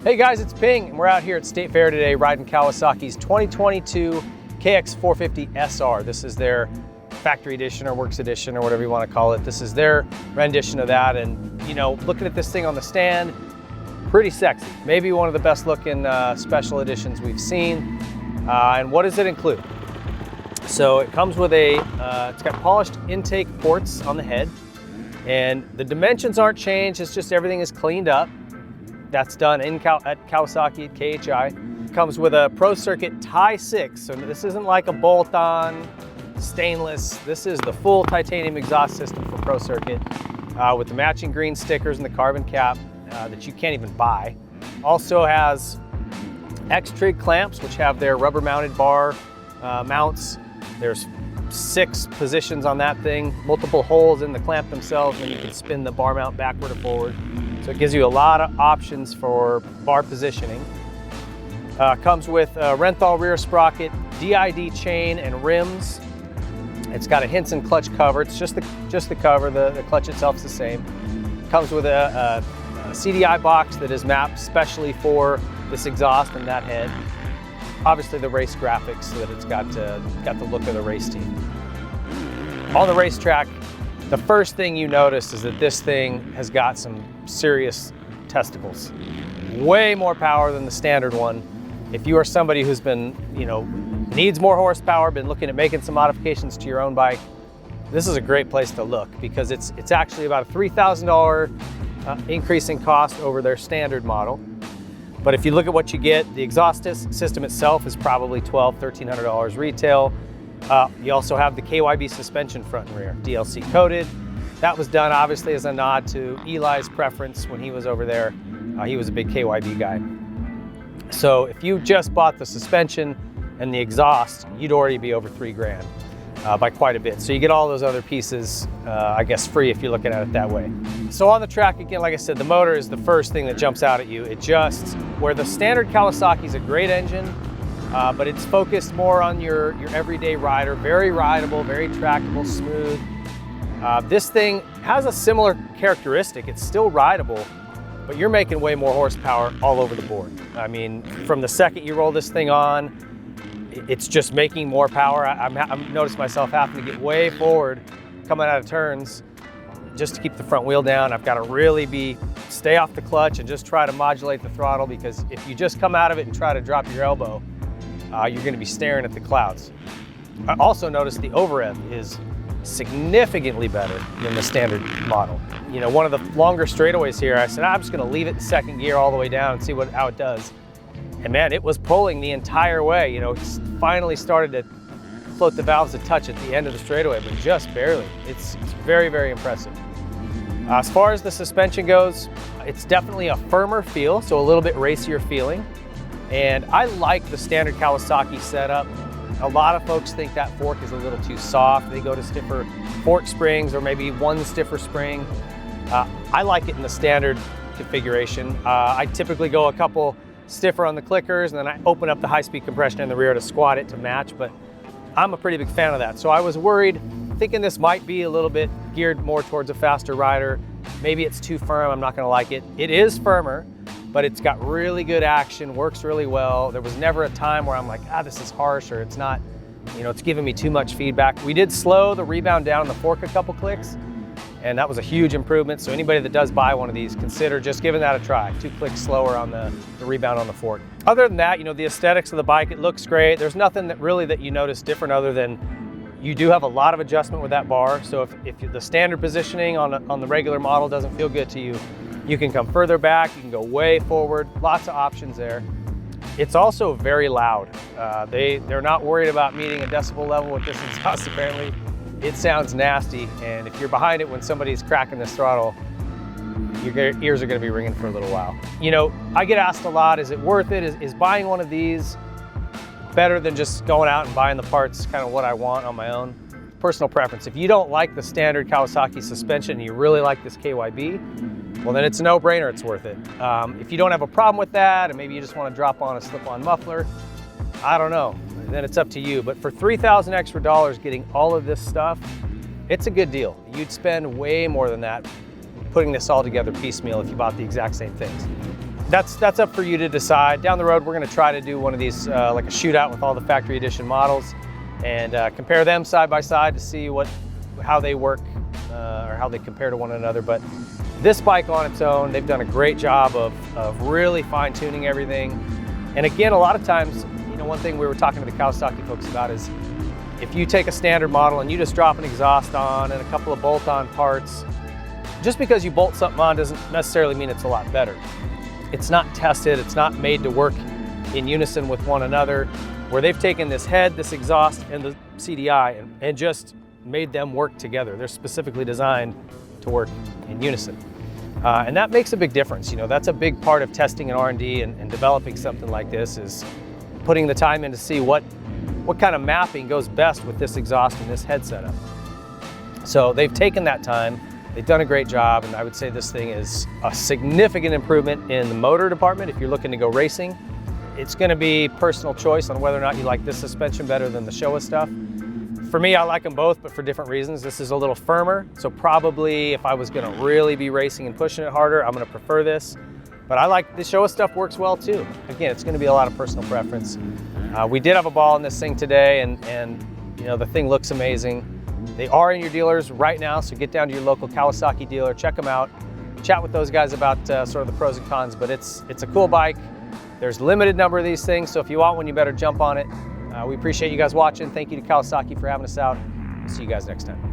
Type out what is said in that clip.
Hey guys, it's Ping, and we're out here at State Fair today riding Kawasaki's 2022 KX450SR. This is their factory edition or works edition or whatever you want to call it. This is their rendition of that, and you know, looking at this thing on the stand, pretty sexy. Maybe one of the best looking special editions we've seen. And what does it include? So it comes with a, it's got polished intake ports on the head, and the dimensions aren't changed, it's just everything is cleaned up. That's done at Kawasaki at KHI. Comes with a Pro Circuit Tie 6, so this isn't like a bolt-on stainless. This is the full titanium exhaust system for Pro Circuit with the matching green stickers and the carbon cap that you can't even buy. Also has X-Trig clamps, which have their rubber-mounted bar mounts. There's 6 positions on that thing, multiple holes in the clamp themselves, and you can spin the bar mount backward or forward. So it gives you a lot of options for bar positioning. Comes with a Renthal rear sprocket, DID chain and rims. It's got a Hinson clutch cover. It's just the cover. The clutch itself is the same. Comes with a CDI box that is mapped specially for this exhaust and that head. Obviously the race graphics, so that it's got the look of the race team. On the racetrack, the first thing you notice is that this thing has got some serious testicles. Way more power than the standard one. If you are somebody who's been, needs more horsepower, been looking at making some modifications to your own bike, this is a great place to look, because it's actually about a $3,000 increase in cost over their standard model. But if you look at what you get, the exhaust system itself is probably $1,200 retail. You also have the KYB suspension front and rear, DLC coated. That was done obviously as a nod to Eli's preference when he was over there. He was a big KYB guy. So if you just bought the suspension and the exhaust, you'd already be over $3 grand by quite a bit. So you get all those other pieces, I guess, free if you're looking at it that way. So on the track, again, like I said, the motor is the first thing that jumps out at you. It just, where the standard Kawasaki is a great engine, but it's focused more on your everyday rider. Very rideable, very trackable, smooth. This thing has a similar characteristic. It's still rideable, but you're making way more horsepower all over the board. I mean, from the second you roll this thing on, it's just making more power. I'm noticing myself having to get way forward coming out of turns just to keep the front wheel down. I've got to really stay off the clutch and just try to modulate the throttle, because if you just come out of it and try to drop your elbow, you're going to be staring at the clouds. I also noticed the over-rev is significantly better than the standard model. One of the longer straightaways here, I said, I'm just going to leave it in second gear all the way down and see how it does. And man, it was pulling the entire way. It finally started to float the valves a touch at the end of the straightaway, but just barely. It's very, very impressive. As far as the suspension goes, it's definitely a firmer feel, so a little bit racier feeling. And I like the standard Kawasaki setup. A lot of folks think that fork is a little too soft. They go to stiffer fork springs or maybe one stiffer spring. I like it in the standard configuration. I typically go a couple stiffer on the clickers, and then I open up the high-speed compression in the rear to squat it to match, but I'm a pretty big fan of that. So I was worried, thinking this might be a little bit geared more towards a faster rider. Maybe it's too firm, I'm not gonna like it. It is firmer, but it's got really good action, works really well. There was never a time where I'm like, this is harsh, or it's not, it's giving me too much feedback. We did slow the rebound down on the fork a couple clicks, and that was a huge improvement. So anybody that does buy one of these, consider just giving that a try. 2 clicks slower on the rebound on the fork. Other than that, the aesthetics of the bike, it looks great. There's nothing that you notice different, other than you do have a lot of adjustment with that bar. So if the standard positioning on the regular model doesn't feel good to you, you can come further back, you can go way forward, lots of options there. It's also very loud. They're not worried about meeting a decibel level with this exhaust apparently. It sounds nasty, and if you're behind it when somebody's cracking this throttle, your ears are going to be ringing for a little while. I get asked a lot, is it worth it? Is buying one of these better than just going out and buying the parts, kind of what I want on my own? Personal preference. If you don't like the standard Kawasaki suspension and you really like this KYB, well then it's a no-brainer, it's worth it. If you don't have a problem with that, and maybe you just want to drop on a slip-on muffler, I don't know, then it's up to you. But for $3,000 extra, getting all of this stuff, it's a good deal. You'd spend way more than that putting this all together piecemeal if you bought the exact same things. That's up for you to decide. Down the road, we're gonna try to do one of these, like a shootout with all the factory edition models and compare them side by side to see how they work or how they compare to one another. But this bike on its own, they've done a great job of really fine tuning everything. And again, a lot of times, you know, one thing we were talking to the Kawasaki folks about is if you take a standard model and you just drop an exhaust on and a couple of bolt-on parts, just because you bolt something on doesn't necessarily mean it's a lot better. It's not tested, it's not made to work in unison with one another, where they've taken this head, this exhaust, and the CDI and just made them work together. They're specifically designed to work in unison. And that makes a big difference. You know, that's a big part of testing and R&D and developing something like this, is putting the time in to see what kind of mapping goes best with this exhaust and this head setup. So they've taken that time, they've done a great job, and I would say this thing is a significant improvement in the motor department. If you're looking to go racing, it's gonna be personal choice on whether or not you like this suspension better than the Showa stuff. For me, I like them both, but for different reasons. This is a little firmer, so probably if I was gonna really be racing and pushing it harder, I'm gonna prefer this. But I like the Showa stuff, works well too. Again, it's gonna be a lot of personal preference. We did have a ball in this thing today, and you know, the thing looks amazing. They are in your dealers right now, so get down to your local Kawasaki dealer, check them out, chat with those guys about sort of the pros and cons, but it's a cool bike. There's a limited number of these things, so if you want one, you better jump on it. We appreciate you guys watching. Thank you to Kawasaki for having us out. See you guys next time.